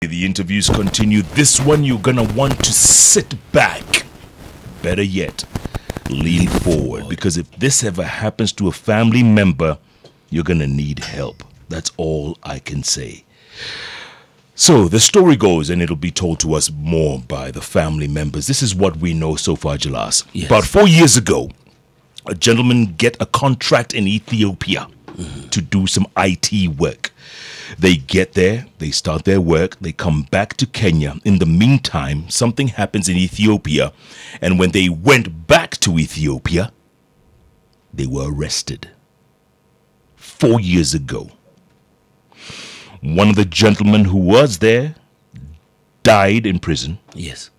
The interviews continue. This one you're gonna want to sit back. Better yet, lean forward, because if this ever happens to a family member, you're gonna need help. That's all I can say. So the story goes, and it'll be told to us more by the family members. This is what we know so far, Jalas. Yes. About 4 years ago, a gentleman get a contract in Ethiopia to do some IT work. They get there, they start their work, they come back to Kenya. In the meantime, something happens in Ethiopia, and when they went back to Ethiopia, they were arrested. 4 years ago. One of the gentlemen who was there died in prison. Yes.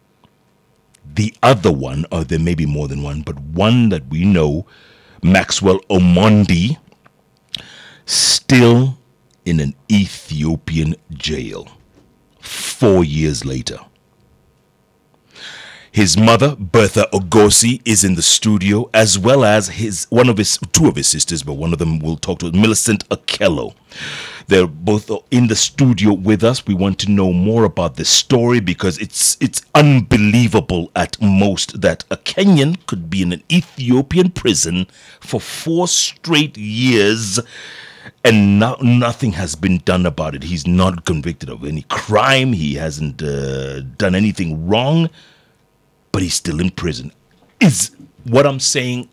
The other one, or there may be more than one, but one that we know, Maxwell Omondi, still in an Ethiopian jail 4 years later. His mother, Bertha Ogosi, is in the studio, as well as two of his sisters, but one of them we'll talk to, Millicent Okello. They're both in the studio with us. We want to know more about this story because it's unbelievable at most that a Kenyan could be in an Ethiopian prison for 4 straight years and nothing has been done about it. He's not convicted of any crime. He hasn't done anything wrong, but he's still in prison. Is what I'm saying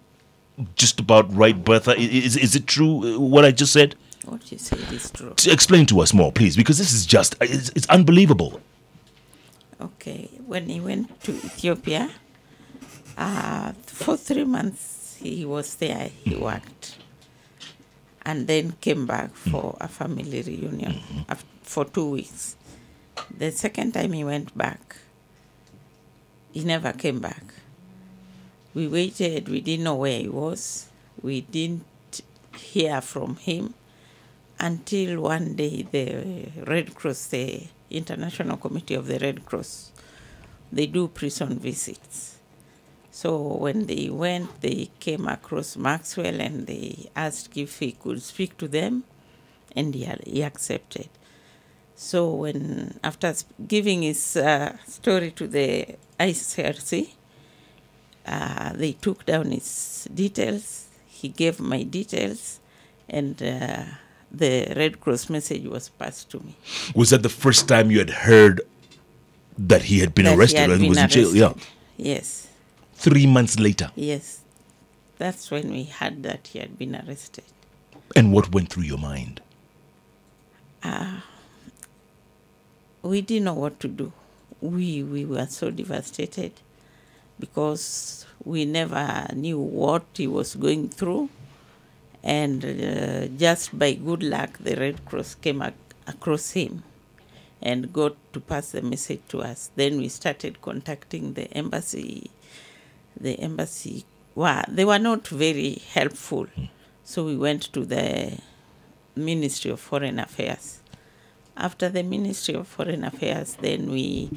just about right, Bertha? Is it true what I just said? What you said is true. Explain to us more, please, because this is just, it's unbelievable. Okay, when he went to Ethiopia, for 3 months he was there, he worked, and then came back for a family reunion for 2 weeks. The second time he went back, he never came back. We waited, we didn't know where he was, we didn't hear from him, until one day the Red Cross, the International Committee of the Red Cross, they do prison visits. So when they went, they came across Maxwell and they asked if he could speak to them, and he accepted. So when, after giving his story to the ICRC, they took down his details, he gave my details, and the Red Cross message was passed to me. Was that the first time you had heard that he had been arrested and was in jail? Yeah. Yes. 3 months later. Yes. That's when we heard that he had been arrested. And what went through your mind? We didn't know what to do. We were so devastated because we never knew what he was going through. And just by good luck, the Red Cross came across him and got to pass the message to us. Then we started contacting the embassy. The embassy, they were not very helpful. So we went to the Ministry of Foreign Affairs. After the Ministry of Foreign Affairs, then we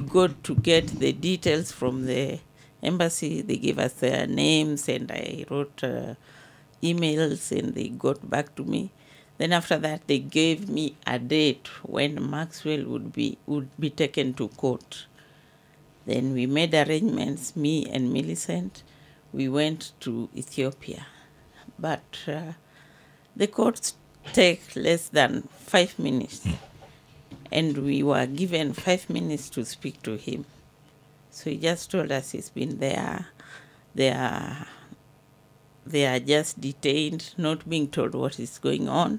got to get the details from the embassy. They gave us their names, and I wrote emails, and they got back to me. Then after that, they gave me a date when Maxwell would be taken to court. Then we made arrangements, me and Millicent. We went to Ethiopia. But the courts take less than 5 minutes. And we were given 5 minutes to speak to him. So he just told us he's been there. They are just detained, not being told what is going on,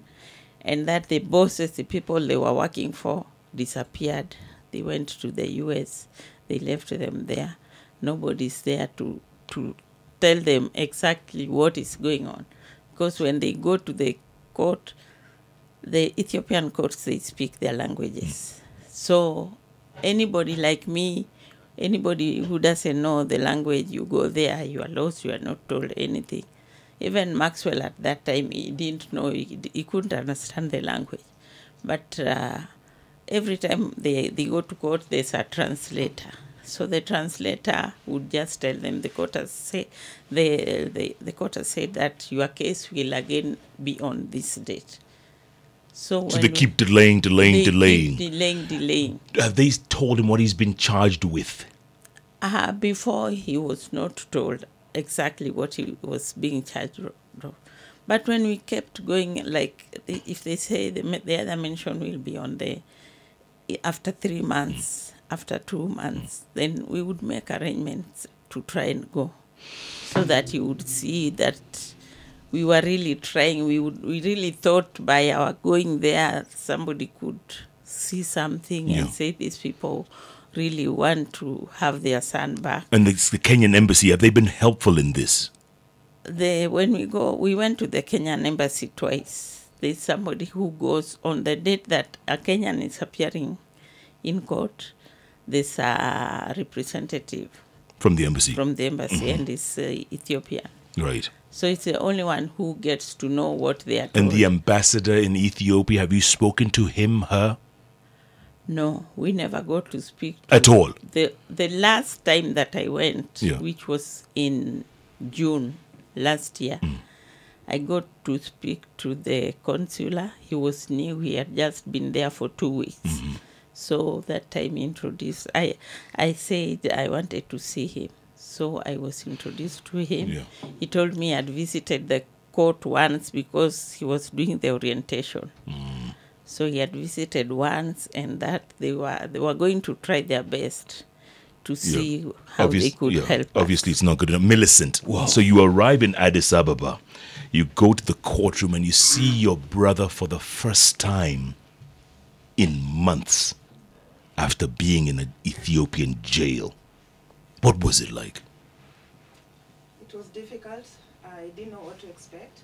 and that the bosses, the people they were working for, disappeared. They went to the US. They left them there. Nobody's there to tell them exactly what is going on. Because when they go to the court, the Ethiopian courts, they speak their languages. So anybody like me, anybody who doesn't know the language, you go there, you are lost, you are not told anything. Even Maxwell at that time, he didn't know, he couldn't understand the language. But every time they go to court, there's a translator. So the translator would just tell them, the court has said that your case will again be on this date. So So when they keep delaying. they keep delaying. Have they told him what he's been charged with? Before he was not told exactly what he was being charged of. But when we kept going, like if they say the other mention will be on there after 3 months, after 2 months, then we would make arrangements to try and go, so that you would see that we were really trying. We really thought by our going there, somebody could see something and say these people really want to have their son back. And the Kenyan embassy, have they been helpful in this? When we went to the Kenyan embassy twice. There's somebody who goes on the date that a Kenyan is appearing in court. There's a representative From the embassy? From the embassy, and it's Ethiopian. Right. So it's the only one who gets to know what they are told. And the ambassador in Ethiopia, have you spoken to him, her? No, we never got to speak to At all? The last time that I went, Yeah. which was in June last year, I got to speak to the consular. He was new. He had just been there for 2 weeks. So that time introduced, I said I wanted to see him. So I was introduced to him. Yeah. He told me I'd visited the court once because he was doing the orientation. So he had visited once, and that they were going to try their best to see how they could help us. Obviously, it's not good enough. Millicent, so you arrive in Addis Ababa, you go to the courtroom, and you see your brother for the first time in months after being in an Ethiopian jail. What was it like? It was difficult. I didn't know what to expect.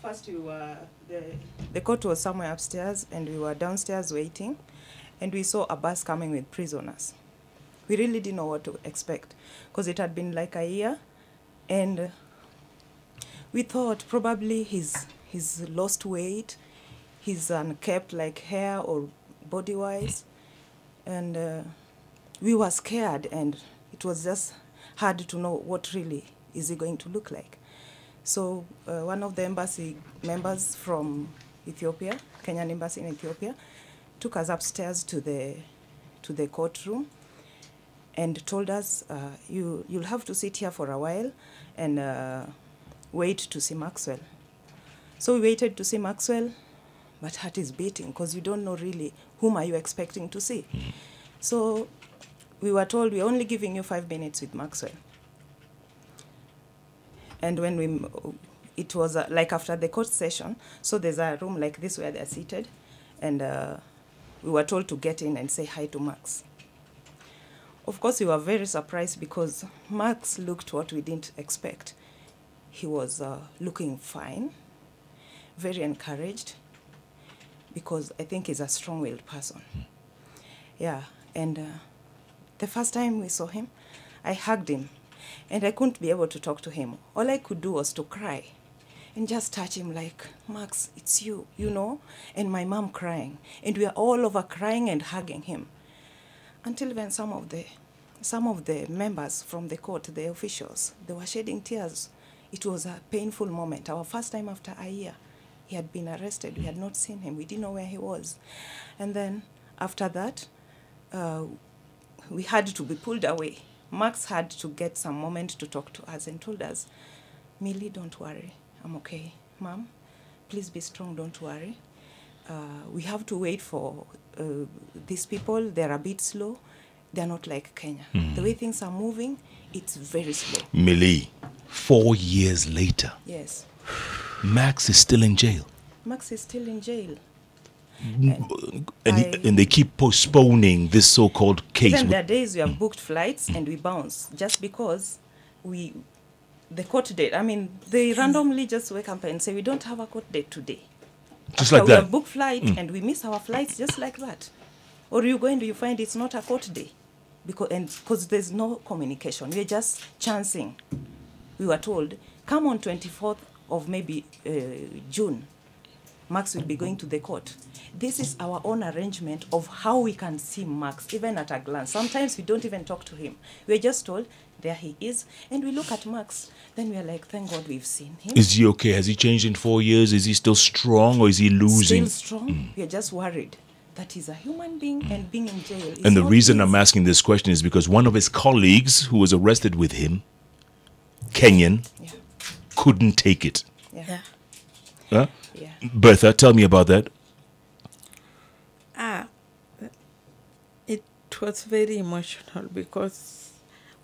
First, the court was somewhere upstairs, and we were downstairs waiting, and we saw a bus coming with prisoners. We really didn't know what to expect, because it had been like a year, and we thought probably he's lost weight, he's unkept like hair or body-wise, and we were scared, and it was just hard to know what really is he going to look like. So one of the embassy members from Ethiopia, Kenyan embassy in Ethiopia, took us upstairs to the courtroom and told us, you'll have to sit here for a while and wait to see Maxwell. So we waited to see Maxwell, but heart is beating because you don't know really whom are you expecting to see. So we were told we're only giving you 5 minutes with Maxwell. And when it was like after the court session, so there's a room like this where they're seated, and we were told to get in and say hi to Max. Of course, we were very surprised because Max looked what we didn't expect. He was looking fine, very encouraged, because I think he's a strong-willed person. Yeah, and the first time we saw him, I hugged him, and I couldn't be able to talk to him. All I could do was to cry and just touch him like, Max, it's you, you know? And my mom crying. And we are all over crying and hugging him. Until when some of the members from the court, the officials, they were shedding tears. It was a painful moment. Our first time after a year. He had been arrested. We had not seen him. We didn't know where he was. And then after that, we had to be pulled away. Max had to get some moment to talk to us and told us, Millie, don't worry. I'm okay. Mom, please be strong. Don't worry. We have to wait for these people. They're a bit slow. They're not like Kenya. The way things are moving, it's very slow. Millie, 4 years later, Yes. Max is still in jail. Max is still in jail. And they keep postponing this so-called case. Even there are days we have booked flights and we bounce just because the court date, I mean, they randomly just wake up and say, we don't have a court date today. Just After like we that. have booked flight and we miss our flights just like that. Or you go and you find it's not a court day because there's no communication. We're just chancing. We were told, come on 24th of maybe June, Max will be going to the court. This is our own arrangement of how we can see Max, even at a glance. Sometimes we don't even talk to him. We're just told, there he is. And we look at Max, then we are like, thank God we've seen him. Is he okay? Has he changed in 4 years? Is he still strong or is he losing? Still strong. We are just worried that he's a human being and being in jail is And the not reason easy. I'm asking this question is because one of his colleagues who was arrested with him, Kenyan, Yeah. couldn't take it. Yeah. Yeah. Huh? Yeah. Bertha, tell me about that. It was very emotional because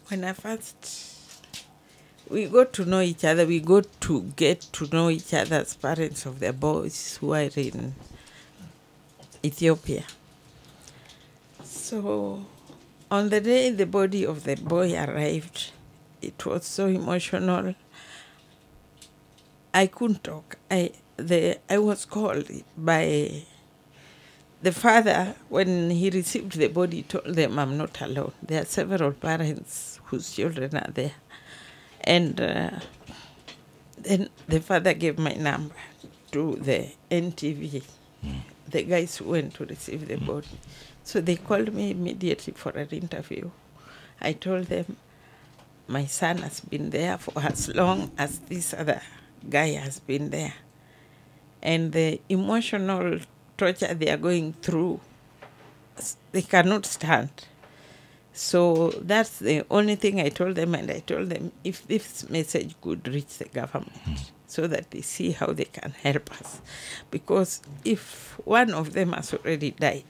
when I first, we got to know each other, we got to get to know each other as parents of the boys who are in Ethiopia. So on the day the body of the boy arrived, it was so emotional. I couldn't talk. I was called by the father. When he received the body, he told them, I'm not alone. There are several parents whose children are there. And then the father gave my number to the NTV, the guys who went to receive the body. So they called me immediately for an interview. I told them, my son has been there for as long as this other guy has been there. And the emotional torture they are going through, they cannot stand. So that's the only thing I told them, and I told them if this message could reach the government so that they see how they can help us. Because if one of them has already died,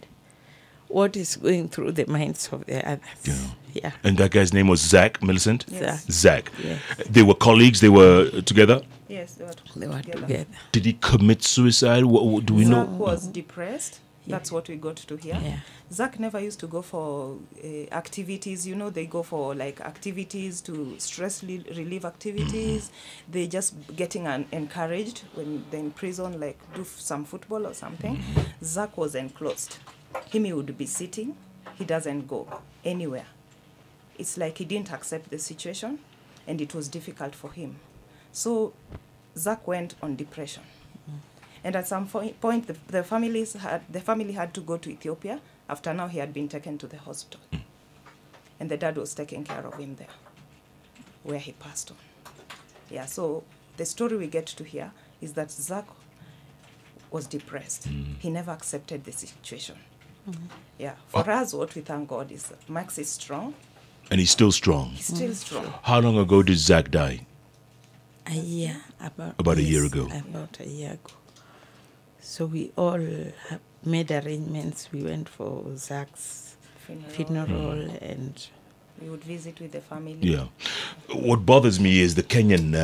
what is going through the minds of the others? Yeah. And that guy's name was Zach, Millicent? Yes. Zach. Yes. They were colleagues, they were together. Yes, They were together. Did he commit suicide? What do we know? Zach was depressed. That's what we got to hear. Yeah. Zach never used to go for activities. You know, they go for like activities to stress relief activities. They just getting encouraged when they're in prison, like do some football or something. Zach was enclosed. He would be sitting. He doesn't go anywhere. It's like he didn't accept the situation, and it was difficult for him. So Zach went on depression. And at some point, the family had to go to Ethiopia. After now, he had been taken to the hospital. And the dad was taking care of him there, where he passed on. Yeah, so the story we get to hear is that Zach was depressed. He never accepted the situation. Yeah, for us, what we thank God is that Max is strong. And he's still strong. He's still strong. How long ago did Zach die? A year. About a year ago. About a year ago. So we all made arrangements. We went for Zach's funeral and We would visit with the family. Yeah. What bothers me is the Kenyan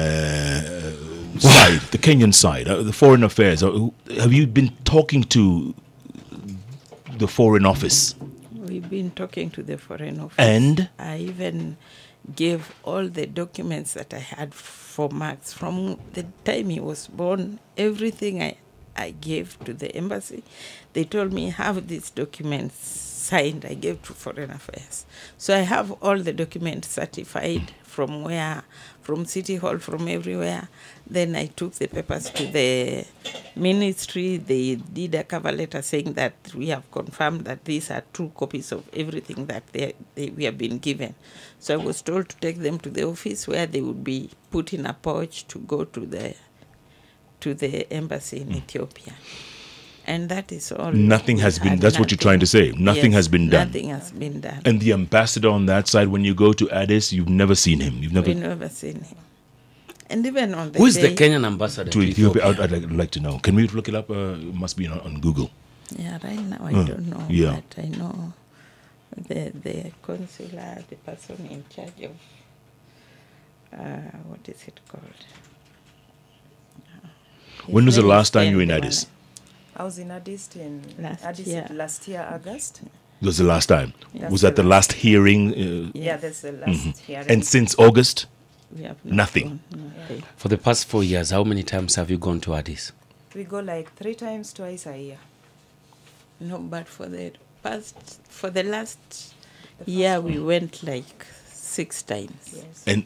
side, the Kenyan side, the foreign affairs. Have you been talking to the Foreign Office? we've been talking to the Foreign Office. And? I even gave all the documents that I had for Max. From the time he was born, everything I gave to the embassy. They told me, have these documents signed. I gave to Foreign Affairs. So I have all the documents certified from City Hall, from everywhere. Then I took the papers to the ministry. They did a cover letter saying that we have confirmed that these are true copies of everything that we have been given. So I was told to take them to the office where they would be put in a pouch to go to the embassy in Ethiopia. And that is all. Nothing has been, that's what you're trying to say. Nothing has been done. Nothing has been done. And the ambassador on that side, when you go to Addis, you've never seen him. We've never seen him. And even on the Who is day, the Kenyan ambassador to Ethiopia? I'd like to know. Can we look it up? It must be on Google. Yeah, right now I don't know. Yeah. But I know the consular, the person in charge of, what is it called? When was the His name last is time you were in Ken Addis? I was in Addis last year, August. It was the last time. That's Was that the the last hearing? Yeah, that's the last hearing. And since August? We have Nothing. gone, nothing. For the past 4 years, how many times have you gone to Addis? We go like 3 times, twice a year. No, but for the last year we went like 6 times. Yes. And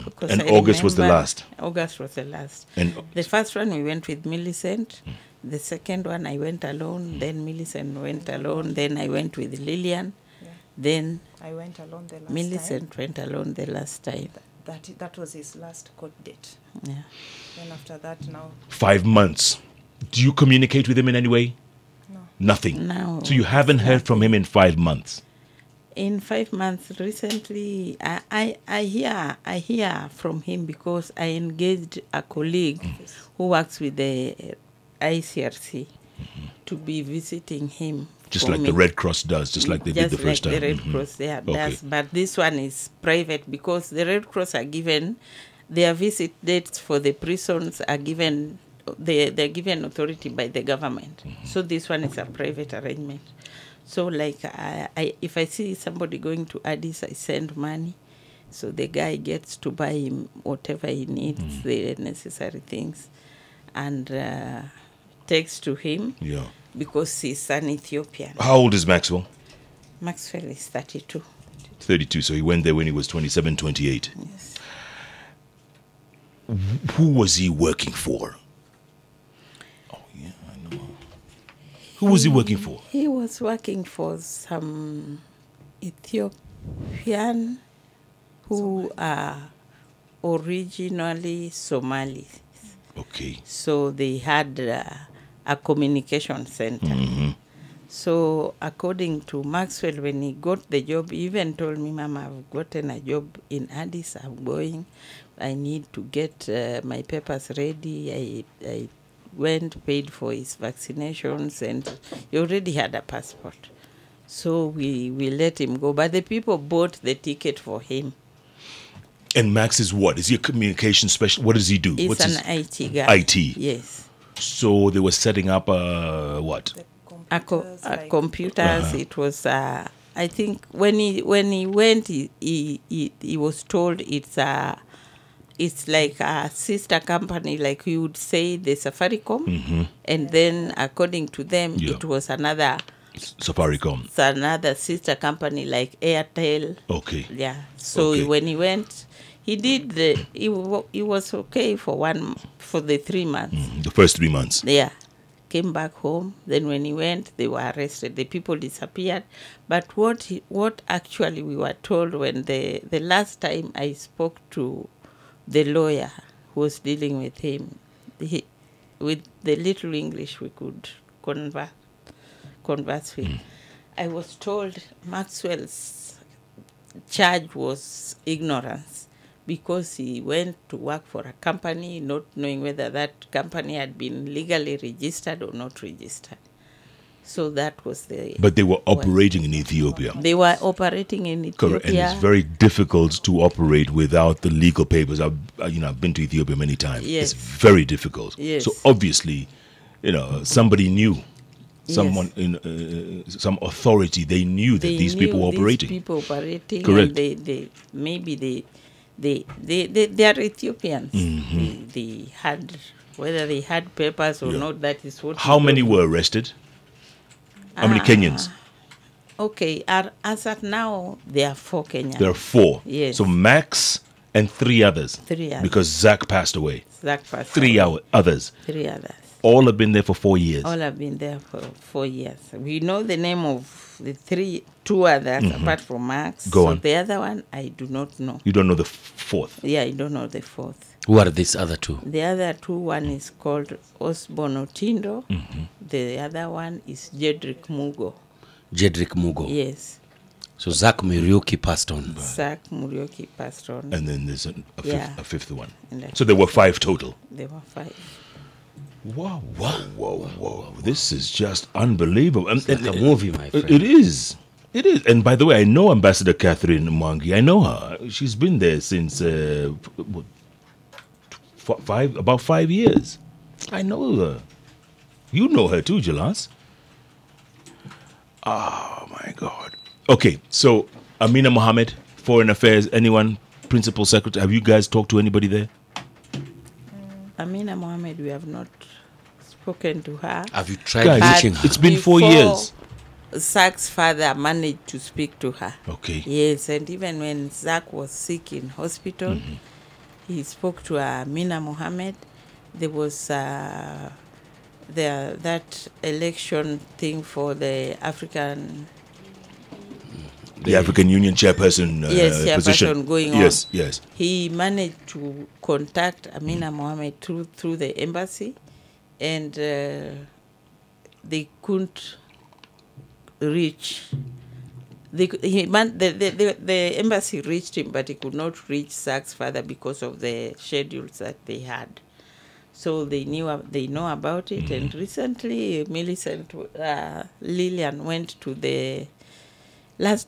Because and I August was the remember last. August was the last. And The first one we went with Millicent. The second one I went alone. Then Millicent went alone. Then I went with Lillian. Yeah. Then I went alone the last Millicent went alone the last time. time. That was his last court date. Yeah. Then after that, now 5 months. Do you communicate with him in any way? no. Nothing. No. So you haven't heard from him in 5 months. In 5 months recently, I hear from him because I engaged a colleague who works with the ICRC to be visiting him. Just for like me. the Red Cross does, just like they did the first like time. the Red Mhm. Cross Okay. does, but this one is private because the Red Cross are given their visit dates for the prisons are given. They're given authority by the government. So this one is a private arrangement. So like if I see somebody going to Addis, I send money. So the guy gets to buy him whatever he needs, the necessary things, and takes to him Yeah. because he's an Ethiopian. How old is Maxwell? Maxwell is 32. 32. So he went there when he was 27, 28. Yes. Who was he working for? Oh, yeah, I know. Who was he working for? He was working for some Ethiopian who are originally Somalis. Okay. So they had a communication center. So according to Maxwell, when he got the job, he even told me, Mama, I've gotten a job in Addis. I'm going. I need to get my papers ready. I went, paid for his vaccinations, and he already had a passport. So we let him go. But the people bought the ticket for him. And Max is what? Is he a communication specialist? What does he do? He's What's an his IT guy. IT? Yes. So they were setting up what? The Computers. like- Computers. It was. I think when he went, he was told it's like a sister company, like we would say the Safaricom, and then according to them, Yeah. it was another Safaricom. sister company like Airtel. Okay. Yeah. So Okay. when he went, he did he was okay for the 3 months. The first 3 months. Yeah. Came back home. Then when he went, they were arrested. The people disappeared. But what actually we were told when the last time I spoke to the lawyer who was dealing with him, with the little English we could converse with, I was told Maxwell's charge was ignorance because he went to work for a company not knowing whether that company had been legally registered or not registered. So that was the... But they were operating in Ethiopia. They were operating in Ethiopia. Correct. And it's very difficult to operate without the legal papers. I've been to Ethiopia many times. Yes. It's very difficult. Yes. So obviously, somebody knew. Yes. Someone in some authority, they knew that these people were operating. These people operating. Correct. And they are Ethiopians. They had, whether they had papers or Yeah. not, that is what... How we many don't were arrested? How many Kenyans? Okay, as at now, there are 4 Kenyans. There are 4. Yes. So Max and 3 others. 3 others. Because Zach passed away. That person. 3 others. 3 others. All have been there for 4 years. All have been there for 4 years. We know the name of the 2 others, apart from Max. Go so on. the other one, I do not know. You don't know the 4th. Yeah, I don't know the 4th. Who are these other two? The other 2, one is called Osborne Otindo. The other one is Jedrick Mugo. Jedrick Mugo. Yes. So Zach Muriuki passed on. Zach Muriuki passed on. And then there's a fifth one. And So there were 5 total. there were 5. Wow, wow, wow, wow. This is just unbelievable. It's like a movie, my friend. It is. It is. And by the way, I know Ambassador Catherine Mwangi. I know her. She's been there since about 5 years. I know her. You know her too, Jalas. Oh, my God. Okay, so Amina Mohammed, Foreign Affairs, anyone, Principal Secretary, have you guys talked to anybody there? Amina Mohammed, we have not spoken to her. Have you tried Guys, reaching her? it's been 4 Before years. Zach's father managed to speak to her. Okay. Yes, and even when Zach was sick in hospital, he spoke to Amina Mohammed. There was that election thing for the African The African Union chairperson yes, position. chairperson going Yes, on. yes. He managed to contact Amina Mohammed through the embassy, and they couldn't reach. The embassy reached him, but he could not reach Sachs further because of the schedules that they had. So they know about it, and recently Millicent Lillian went to the last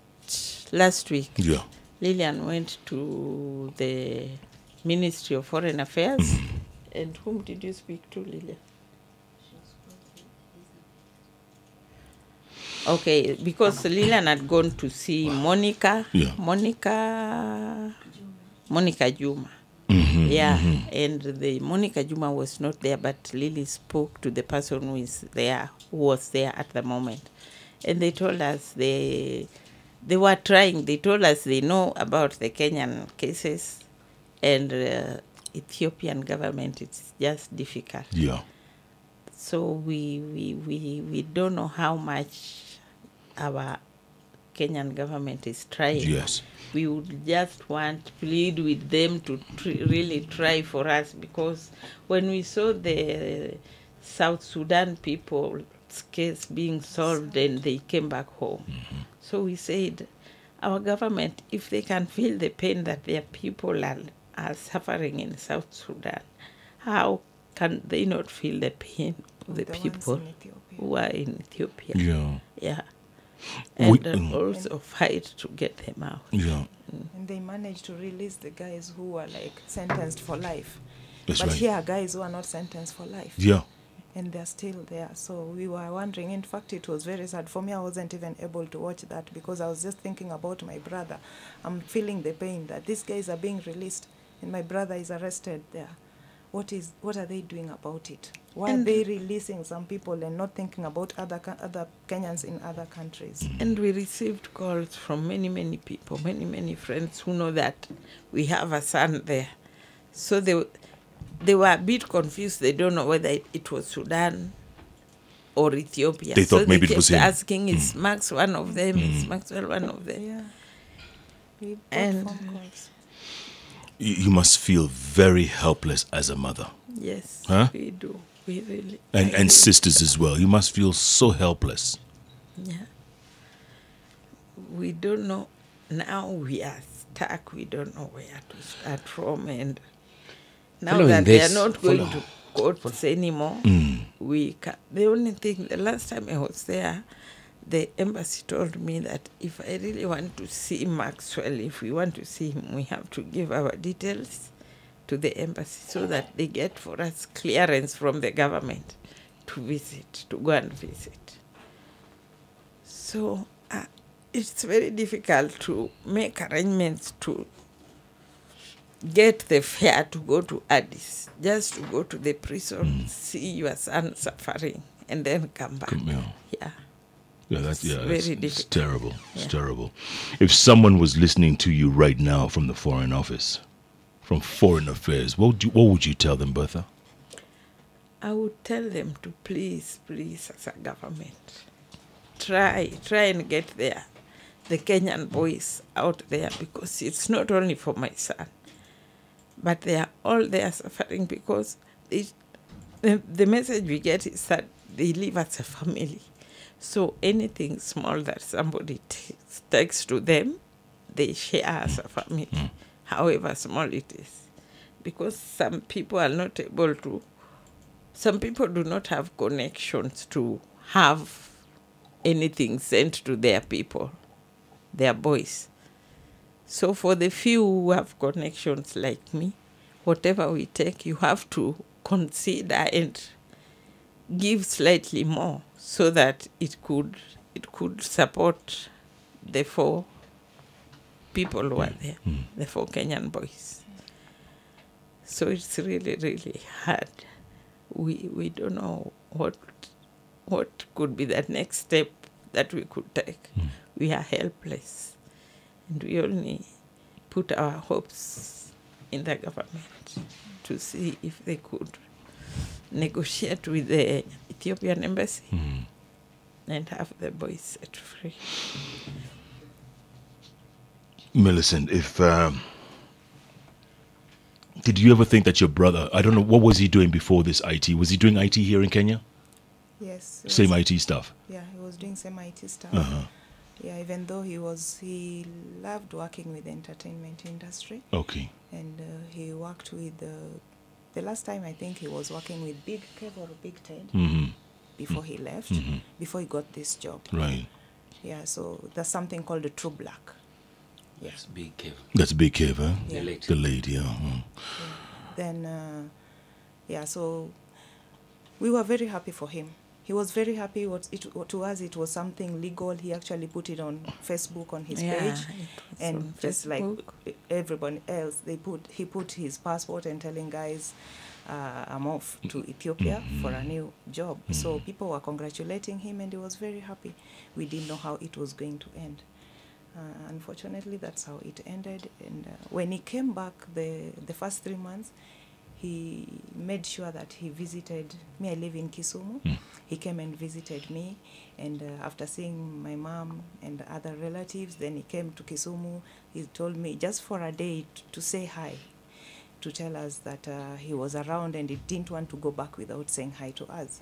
week. Yeah. Lillian went to the Ministry of Foreign Affairs, and whom did you speak to, Lillian? Okay, because Lillian had gone to see Monica Juma. And the Monica Juma was not there, but Lily spoke to the person who was there at the moment. And they told us they were trying. They told us they know about the Kenyan cases, and Ethiopian government, it's just difficult. Yeah. So we don't know how much our Kenyan government is trying. Yes. We would just plead with them to really try for us, because when we saw the South Sudan people's case being solved and they came back home, so we said, our government, if they can feel the pain that their people are suffering in South Sudan, how can they not feel the pain of the people who are in Ethiopia? Yeah. Yeah. And also fight to get them out. Yeah. And they managed to release the guys who were like sentenced for life. That's but right. here are guys who are not sentenced for life. Yeah. And they're still there. So we were wondering. In fact, it was very sad. For me, I wasn't even able to watch that because I was just thinking about my brother. I'm feeling the pain that these guys are being released and my brother is arrested there. What are they doing about it? Why are they releasing some people and not thinking about other Kenyans in other countries? And we received calls from many people, many friends who know that we have a son there. So they were a bit confused. They don't know whether it was Sudan or Ethiopia. They thought so maybe they it was kept him. asking, is Max one of them? Is Maxwell one of them? Yeah. We got And- phone calls. You must feel very helpless as a mother. Yes, Huh? we do. We really. And sisters as well. You must feel so helpless. Yeah. We don't know. Now we are stuck. We don't know where to start from. And now Following that they this, are not going to courts anymore, the only thing, the last time I was there, the embassy told me that if I really want to see Maxwell, if we want to see him, we have to give our details to the embassy so that they get for us clearance from the government to visit, to go and visit. So it's very difficult to make arrangements to get the fare to go to Addis, just to go to the prison, see your son suffering, and then come back. Yeah. Yeah, that's very it's difficult. terrible. It's Yeah. terrible. If someone was listening to you right now from the Foreign Office, from Foreign Affairs, what would you tell them, Bertha? I would tell them to please, as a government, try and get the Kenyan boys out there, because it's not only for my son, but they are all there suffering because the message we get is that they live as a family. So anything small that somebody takes to them, they share as a family, however small it is. Because some people are not able to, some people do not have connections to have anything sent to their people, their boys. So for the few who have connections like me, whatever we take, you have to consider and give slightly more so that it could support the 4 people who are there, the 4 Kenyan boys. So it's really, really hard. We don't know what could be the next step that we could take. We are helpless, and we only put our hopes in the government to see if they could negotiate with the Ethiopian embassy and have the boys set free. Millicent, if did you ever think that your brother, I don't know, what was he doing before this IT? Was he doing IT here in Kenya? Yes. it Same was- IT stuff. Yeah, he was doing some IT stuff. Uh-huh. Yeah, even though he loved working with the entertainment industry, Okay. and he worked with the last time I think he was working with Big Kev or Big Ted Mm-hmm. before he left, before he got this job. Right. Yeah, so there's something called the True Black. Yeah. Yes, big Kev. That's a big cave, huh? Yeah. The late. The lady, yeah. Then, yeah, so we were very happy for him. He was very happy. To us, it was something legal. He actually put it on Facebook on his Yeah, page, it was and on just like Facebook. everyone else, he put his passport and telling guys, I'm off to Ethiopia for a new job. So people were congratulating him, and he was very happy. We didn't know how it was going to end. Unfortunately, that's how it ended. And when he came back, the first 3 months, he made sure that he visited me. I live in Kisumu. He came and visited me, and after seeing my mom and other relatives, then he came to Kisumu. He told me just for a day to say hi, to tell us that he was around, and he didn't want to go back without saying hi to us.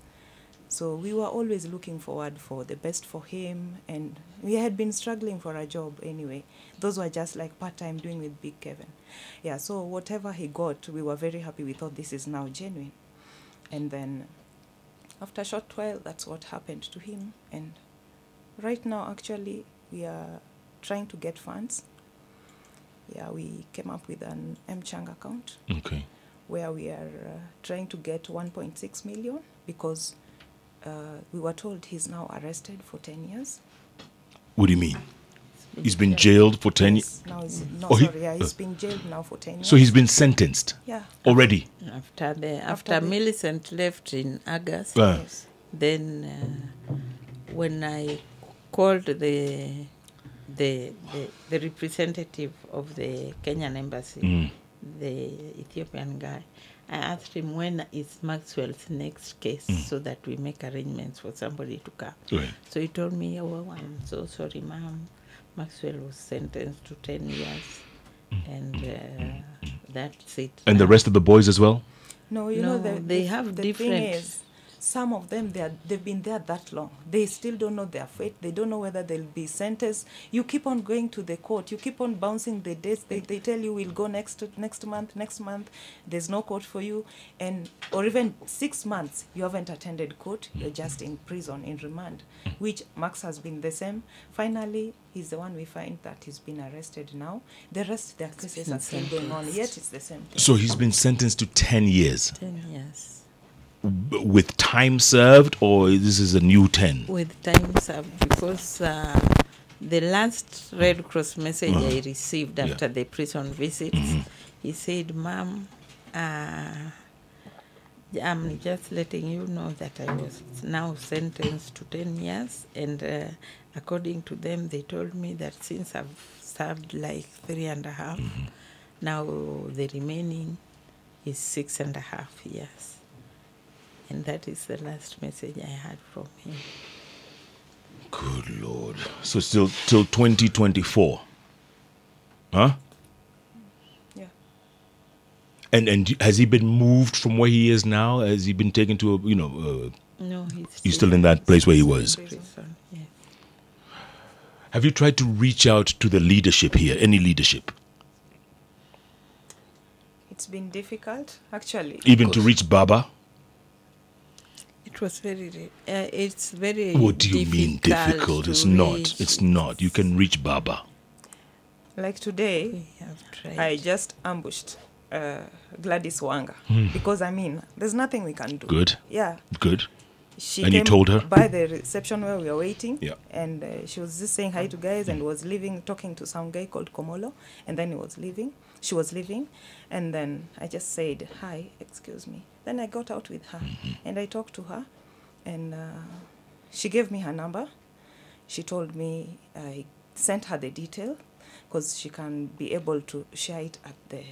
So we were always looking forward for the best for him, and we had been struggling for a job anyway. Those were just like part-time doing with Big Kevin. Yeah, so whatever he got, we were very happy. We thought this is now genuine. And then after a short while, that's what happened to him. And right now, actually, we are trying to get funds. Yeah, we came up with an M-Chang account Okay. where we are trying to get 1.6 million because we were told he's now arrested for 10 years. What do you mean? He's been jailed for 10 years? Yes, now he's, no, Oh, he- sorry, yeah, he's been jailed now for 10 years. So he's been sentenced Yeah. already? After After the- Millicent left in August, Yes. then when I called the representative of the Kenyan embassy, the Ethiopian guy, I asked him when is Maxwell's next case so that we make arrangements for somebody to come. Right. So he told me, oh, I'm so sorry, ma'am. Maxwell was sentenced to 10 years, and that's it. And the now. rest of the boys as well? No, you know, No, they have the different- thing is, some of them, they've been there that long. They still don't know their fate. They don't know whether they'll be sentenced. You keep on going to the court. You keep on bouncing the dates. They tell you we'll go next month. There's no court for you. Or even 6 months, you haven't attended court. You're just in prison, in remand, which Max has been the same. Finally, he's the one we find that he's been arrested now. The rest, their cases been are still going on. Yet it's the same thing. So he's been sentenced to 10 years 10 years. with time served, or this is a new 10? With time served, because the last Red Cross message I received after the prison visits, he said, Ma'am, I'm just letting you know that I was now sentenced to 10 years, and according to them, they told me that since I've served like 3.5, now the remaining is 6.5 years. And that is the last message I had from him. Good Lord. So still till 2024? Huh? Yeah. And has he been moved from where he is now? Has he been taken to a, No, he's still in that place where he was? prison. Yes. Have you tried to reach out to the leadership here, any leadership? It's been difficult, actually. Even to reach Baba? It was it's very What do you mean difficult? to It's not. reach. It's not. You can reach Baba. Like today, We have tried. I just ambushed Gladys Wanga because there's nothing we can do. Good. Yeah. Good. She And you came told her? by the reception where we were waiting. Yeah. And she was just saying hi to guys and was leaving, talking to some guy called Komolo. And then he was leaving. She was leaving. And then I just said, hi, excuse me. Then I got out with her and I talked to her. And she gave me her number. She told me I sent her the detail because she can be able to share it at the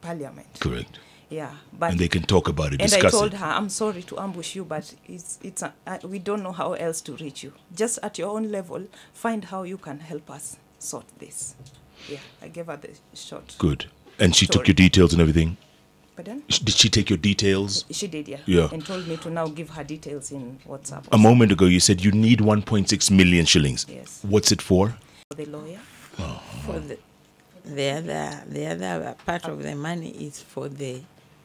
parliament. Correct. Yeah, but And they can talk about it, and discuss I told it. her, I'm sorry to ambush you, but we don't know how else to reach you. Just at your own level, find how you can help us sort this. Yeah, I gave her the short. Good. And she took Story. your details and everything? Pardon? Did she take your details? She did, yeah. Yeah. And told me to now give her details in WhatsApp. A moment ago, you said you need 1.6 million shillings. Yes. What's it for? The lawyer. For the other part of the money is for the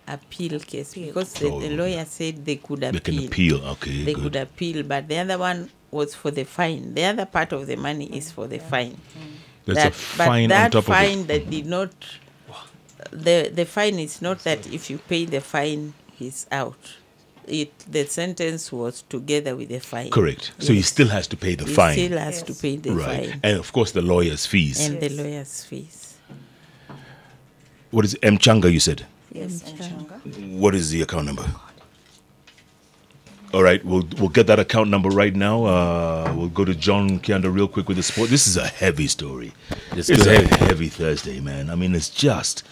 appeal case, because the lawyer said they could appeal. They can appeal. Okay, They good. could appeal, but the other one was for the fine. The other part of the money is for the fine. There's a fine but on that top fine of it. that did not, the fine is not that if you pay the fine, he's out. The sentence was together with the fine. Correct. So he Yes. still has to pay the He fine. still has to Yes. pay the Right. fine And of course, the lawyer's fees. and the Yes. lawyer's fees. What is it? Mchanga, you said? Yes, and Changa. What is the account number? All right, we'll get that account number right now. We'll go to John Kianda real quick with the sport. This is a heavy story. It's It's good. a heavy Thursday, man. I mean, it's just,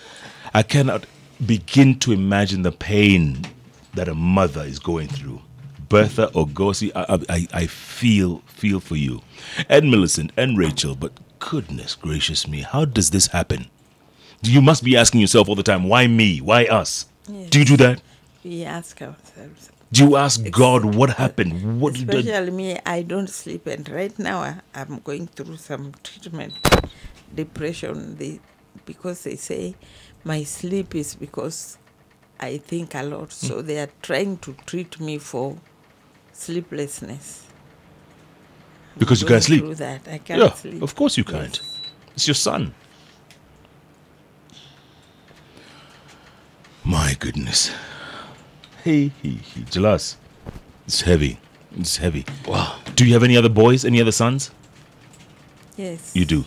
I cannot begin to imagine the pain that a mother is going through. Bertha Ogosi, I feel for you, and Millicent and Rachel. But goodness gracious me, how does this happen? You must be asking yourself all the time, why me? Why us? Yes. Do you do that? We ask ourselves. Do you ask God what happened? What did Especially me, I don't sleep, and right now I'm going through some treatment, depression. Because they say my sleep is because I think a lot, so they are trying to treat me for sleeplessness. Because you Going can't sleep? through that, I can't Yeah, sleep. of course you can't. Yes. It's your son. My goodness. Hey, Jalas. It's heavy. It's heavy. Wow. Do you have any other boys? Any other sons? Yes. You do.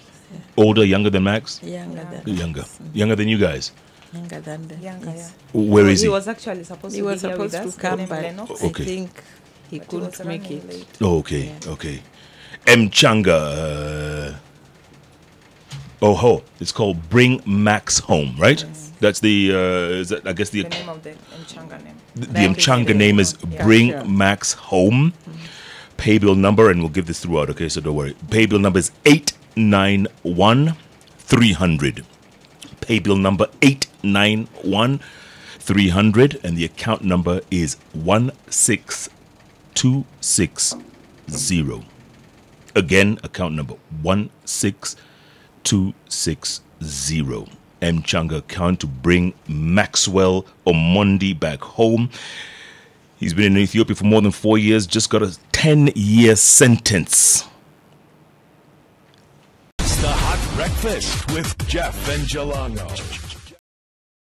Older, younger than Max? Younger than Younger. Younger than you guys. Younger than them. Younger, yes. Where is He he? was actually supposed He to was be here with supposed us. to come, named but Lennox, Okay. I think he but he was couldn't make running it. late. Oh, okay, Yeah. okay. Mchanga. It's called Bring Max Home, right? That's the, is that, I guess The name of the Mchanga name. the That is Mchanga the name is name. Yeah, Bring sure. Max Home. Pay bill number, and we'll give this throughout, okay? So don't worry. Pay bill number is 891-300. Pay bill number 891-300, and the account number is 16260. Again, account number 16260. Mchanga account to bring Maxwell Omondi back home. He's been in Ethiopia for more than 4 years, just got a 10-year sentence. It's the Hot Breakfast with Jeff and Jelano.